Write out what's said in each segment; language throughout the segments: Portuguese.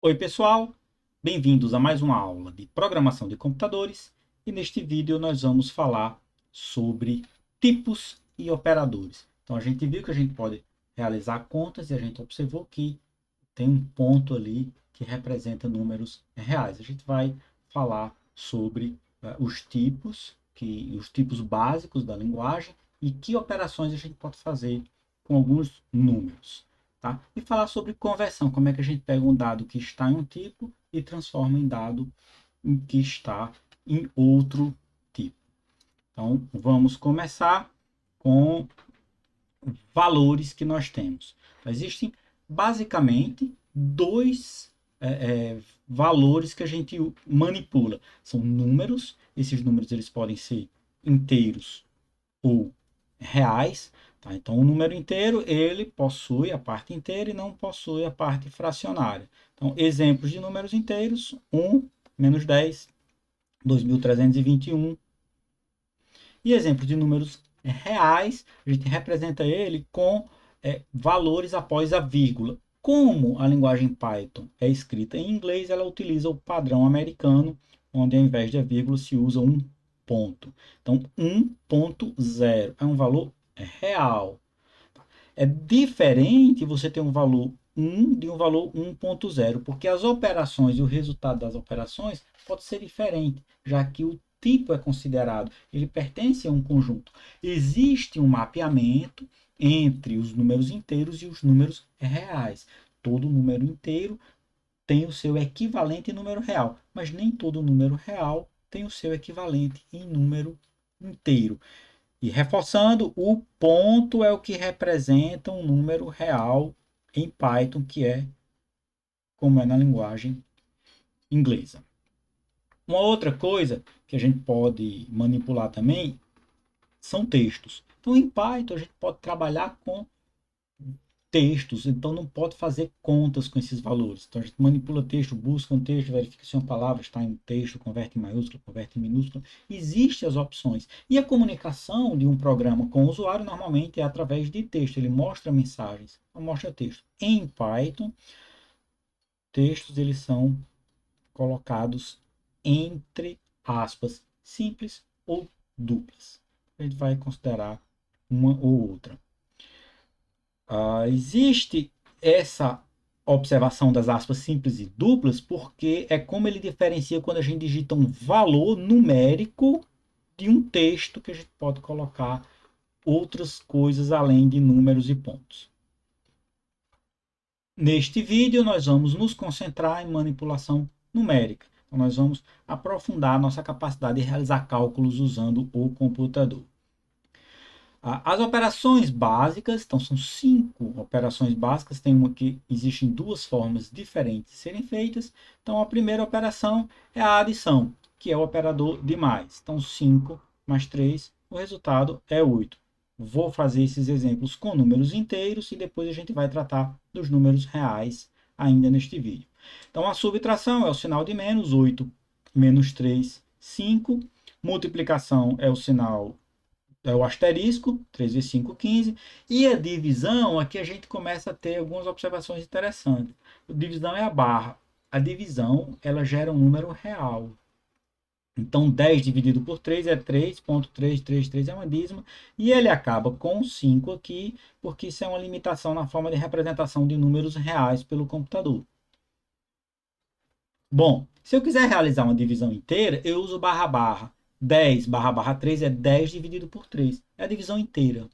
Oi, pessoal! Bem-vindos a mais uma aula de programação de computadores e neste vídeo nós vamos falar sobre tipos e operadores. Então a gente viu que a gente pode realizar contas e a gente observou que tem um ponto ali que representa números reais. A gente vai falar sobre os tipos básicos da linguagem e que operações a gente pode fazer com alguns números. Tá? E falar sobre conversão, como é que a gente pega um dado que está em um tipo e transforma em dado que está em outro tipo. Então, vamos começar com valores que nós temos. Existem basicamente dois valores que a gente manipula. São números, esses números eles podem ser inteiros ou reais. Tá? Então, o número inteiro, ele possui a parte inteira e não possui a parte fracionária. Então, exemplos de números inteiros, 1, menos 10, 2.321. E exemplos de números reais, a gente representa ele com valores após a vírgula. Como a linguagem Python é escrita em inglês, ela utiliza o padrão americano, onde ao invés de a vírgula se usa um ponto. Então, 1.0 é um valor real. É diferente você ter um valor 1 de um valor 1.0, porque as operações e o resultado das operações pode ser diferente, já que o tipo é considerado, ele pertence a um conjunto. Existe um mapeamento entre os números inteiros e os números reais. Todo número inteiro tem o seu equivalente em número real, mas nem todo número real tem o seu equivalente em número inteiro. E reforçando, o ponto é o que representa um número real em Python, que é como é na linguagem inglesa. Uma outra coisa que a gente pode manipular também são textos. Então, em Python, a gente pode trabalhar com textos, então não pode fazer contas com esses valores. Então a gente manipula texto, busca um texto, verifica se uma palavra está em texto, converte em maiúsculo, converte em minúsculo. Existem as opções. E a comunicação de um programa com o usuário normalmente é através de texto. Ele mostra mensagens, não mostra texto. Em Python, textos eles são colocados entre aspas simples ou duplas. A gente vai considerar uma ou outra. Existe essa observação das aspas simples e duplas porque é como ele diferencia quando a gente digita um valor numérico de um texto que a gente pode colocar outras coisas além de números e pontos. Neste vídeo, nós vamos nos concentrar em manipulação numérica. Então, nós vamos aprofundar a nossa capacidade de realizar cálculos usando o computador. As operações básicas, então são 5 operações básicas, tem uma que existem duas formas diferentes de serem feitas. Então a primeira operação é a adição, que é o operador de mais. Então 5 mais 3, o resultado é 8. Vou fazer esses exemplos com números inteiros e depois a gente vai tratar dos números reais ainda neste vídeo. Então a subtração é o sinal de menos, 8 menos 3, 5. Multiplicação é o sinal é o asterisco, 3 vezes 5, 15. E a divisão, aqui a gente começa a ter algumas observações interessantes. A divisão é a barra. A divisão, ela gera um número real. Então, 10 dividido por 3 é 3,333 é uma dízima. E ele acaba com 5 aqui, porque isso é uma limitação na forma de representação de números reais pelo computador. Bom, se eu quiser realizar uma divisão inteira, eu uso barra barra. 10 barra barra 3 é 10 dividido por 3. É a divisão inteira.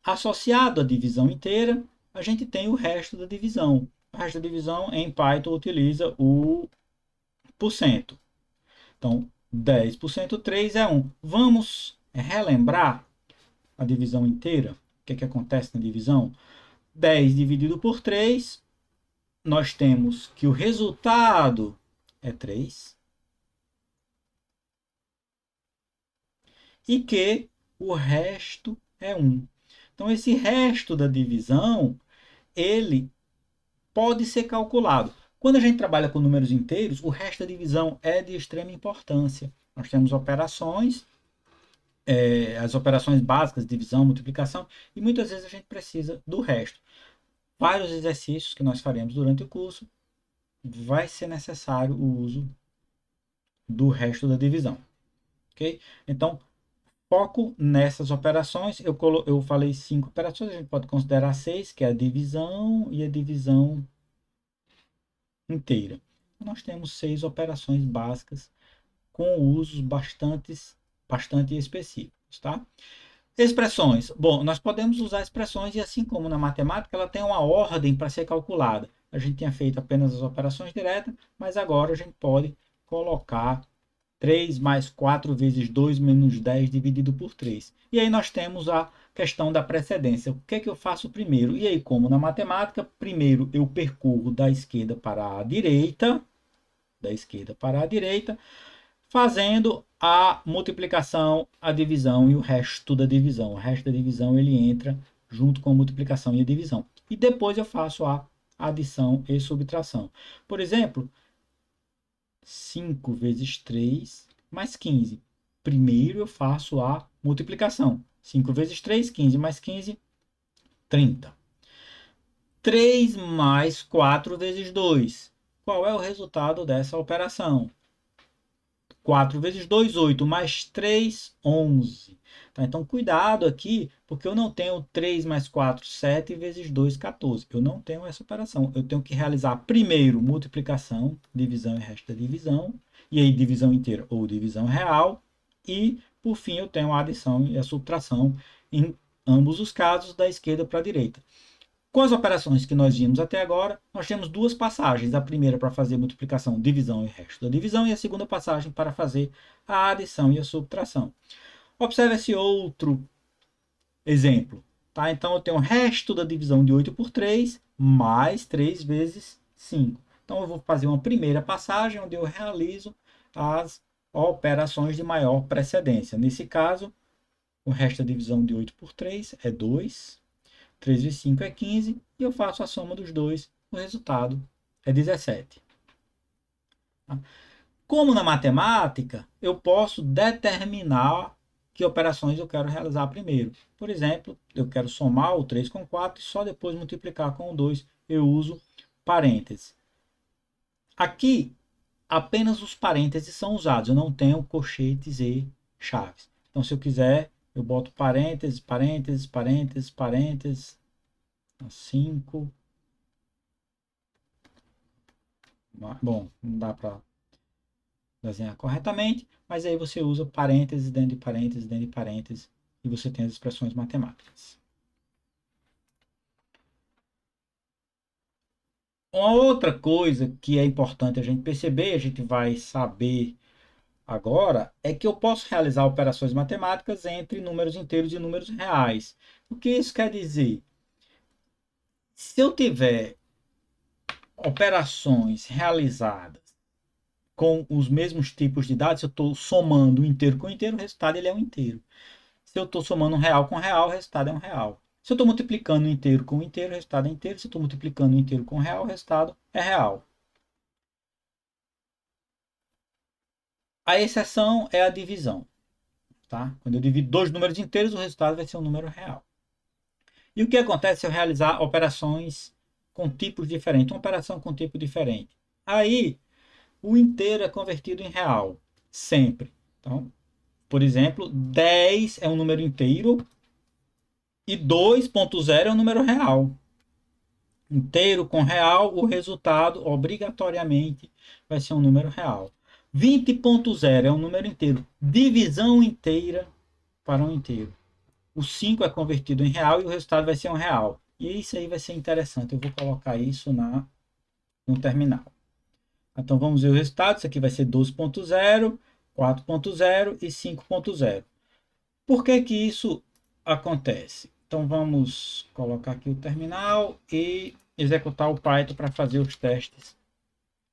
Associado à divisão inteira, a gente tem o resto da divisão. O resto da divisão em Python utiliza o porcento. Então, 10% 3 é 1. Vamos relembrar a divisão inteira. O que, que acontece na divisão? 10 dividido por 3, nós temos que o resultado é 3. E que o resto é 1. Então, esse resto da divisão, ele pode ser calculado. Quando a gente trabalha com números inteiros, o resto da divisão é de extrema importância. Nós temos operações, as operações básicas, divisão, multiplicação, e muitas vezes a gente precisa do resto. vários exercícios que nós faremos durante o curso, vai ser necessário o uso do resto da divisão. Ok? Então, foco nessas operações. Eu falei 5 operações, a gente pode considerar 6, que é a divisão e a divisão inteira. Nós temos 6 operações básicas com usos bastante específicos, tá? Expressões. Bom, nós podemos usar expressões e assim como na matemática, ela tem uma ordem para ser calculada. A gente tinha feito apenas as operações diretas, mas agora a gente pode colocar 3 mais 4 vezes 2 menos 10 dividido por 3. E aí nós temos a questão da precedência. O que é que eu faço primeiro? E aí, como na matemática, primeiro eu percorro da esquerda para a direita, fazendo a multiplicação, a divisão e o resto da divisão. O resto da divisão ele entra junto com a multiplicação e a divisão. E depois eu faço a adição e subtração. Por exemplo, 5 vezes 3 mais 15. Primeiro eu faço a multiplicação. 5 vezes 3, 15 mais 15, 30. 3 mais 4 vezes 2. Qual é o resultado dessa operação? 4 vezes 2, 8, mais 3, 11. Tá? Então, cuidado aqui, porque eu não tenho 3 mais 4, 7 vezes 2, 14. Eu não tenho essa operação. Eu tenho que realizar primeiro multiplicação, divisão e resto da divisão, e aí divisão inteira ou divisão real, e, por fim, eu tenho a adição e a subtração em ambos os casos, da esquerda para a direita. Com as operações que nós vimos até agora, nós temos duas passagens. A primeira para fazer multiplicação, divisão e resto da divisão, e a segunda passagem para fazer a adição e a subtração. Observe esse outro exemplo. Tá? Então, eu tenho o resto da divisão de 8 por 3, mais 3 vezes 5. Então, eu vou fazer uma primeira passagem, onde eu realizo as operações de maior precedência. Nesse caso, o resto da divisão de 8 por 3 é 2. 3 vezes 5 é 15, e eu faço a soma dos dois, o resultado é 17. Como na matemática, eu posso determinar que operações eu quero realizar primeiro. Por exemplo, eu quero somar o 3 com 4 e só depois multiplicar com o 2, eu uso parênteses. Aqui, apenas os parênteses são usados, eu não tenho colchetes e chaves. Então, se eu quiser, eu boto parênteses, parênteses, parênteses, parênteses, 5. Bom, não dá para desenhar corretamente, mas aí você usa parênteses dentro de parênteses dentro de parênteses e você tem as expressões matemáticas. Uma outra coisa que é importante a gente perceber, a gente vai saber agora, é que eu posso realizar operações matemáticas entre números inteiros e números reais. O que isso quer dizer? Se eu tiver operações realizadas com os mesmos tipos de dados, se eu estou somando inteiro com inteiro, o resultado ele é um inteiro. Se eu estou somando um real com real, o resultado é um real. Se eu estou multiplicando um inteiro com um inteiro, o resultado é inteiro. Se eu estou multiplicando um inteiro com real, o resultado é real. A exceção é a divisão. Tá? Quando eu divido dois números inteiros, o resultado vai ser um número real. E o que acontece se eu realizar operações com tipos diferentes? Uma operação com tipo diferente. Aí, o inteiro é convertido em real. Sempre. Então, por exemplo, 10 é um número inteiro e 2.0 é um número real. Inteiro com real, o resultado obrigatoriamente vai ser um número real. 20.0 é um número inteiro. Divisão inteira para um inteiro. O 5 é convertido em real e o resultado vai ser um real. E isso aí vai ser interessante. Eu vou colocar isso no terminal. Então vamos ver o resultado. Isso aqui vai ser 12.0, 4.0 e 5.0. Por que que isso acontece? Então vamos colocar aqui o terminal e executar o Python para fazer os testes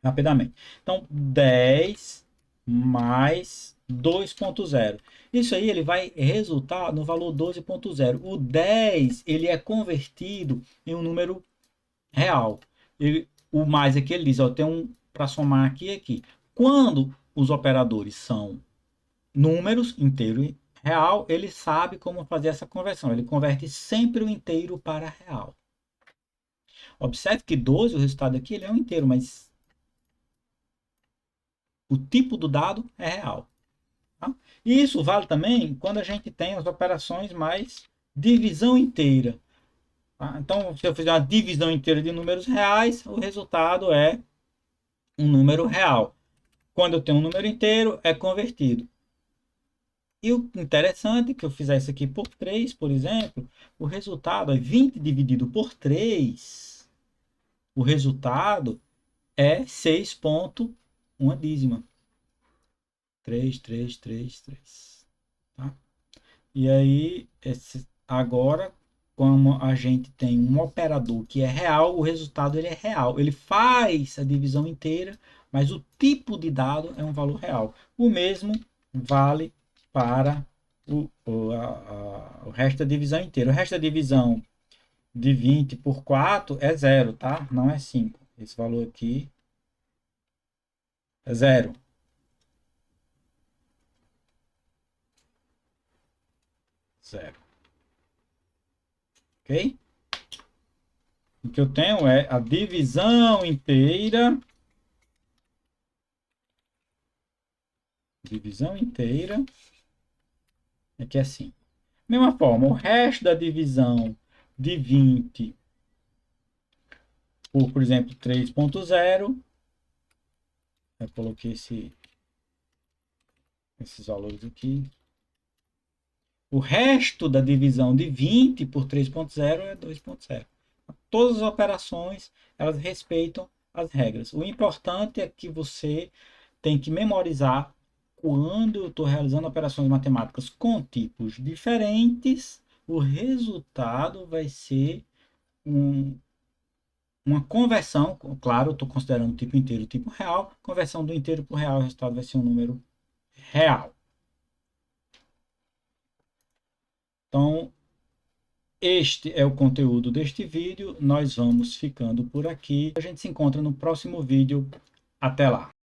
rapidamente. Então 10 mais 2.0. Isso aí ele vai resultar no valor 12.0. O 10 ele é convertido em um número real. O mais aqui ele diz, ó, tem um para somar aqui e aqui. Quando os operadores são números inteiro e real, ele sabe como fazer essa conversão. Ele converte sempre o inteiro para real. Observe que 12, o resultado aqui, ele é um inteiro, mas o tipo do dado é real. Tá? E isso vale também quando a gente tem as operações mais divisão inteira. Tá? Então, se eu fizer uma divisão inteira de números reais, o resultado é um número real. Quando eu tenho um número inteiro, é convertido. E o interessante é que eu fizer isso aqui por 3, por exemplo, o resultado é 20 dividido por 3. O resultado é 6,1 dízima. 3, 3, 3, 3. Tá? E aí, agora, como a gente tem um operador que é real, o resultado ele é real. Ele faz a divisão inteira, mas o tipo de dado é um valor real. O mesmo vale para o resto da divisão inteira. O resto da divisão de 20 por 4 é zero, tá? Não é 5. Esse valor aqui é zero. Zero. Ok? O que eu tenho é a divisão inteira. Divisão inteira. Aqui é assim. Mesma forma, o resto da divisão de 20 por exemplo, 3,0. Eu coloquei esses valores aqui. O resto da divisão de 20 por 3,0 é 2,0. Todas as operações, elas respeitam as regras. O importante é que você tem que memorizar quando eu estou realizando operações matemáticas com tipos diferentes, o resultado vai ser uma conversão, claro, eu estou considerando o tipo inteiro e o tipo real, conversão do inteiro para o real, o resultado vai ser um número real. Então, este é o conteúdo deste vídeo, nós vamos ficando por aqui. A gente se encontra no próximo vídeo. Até lá!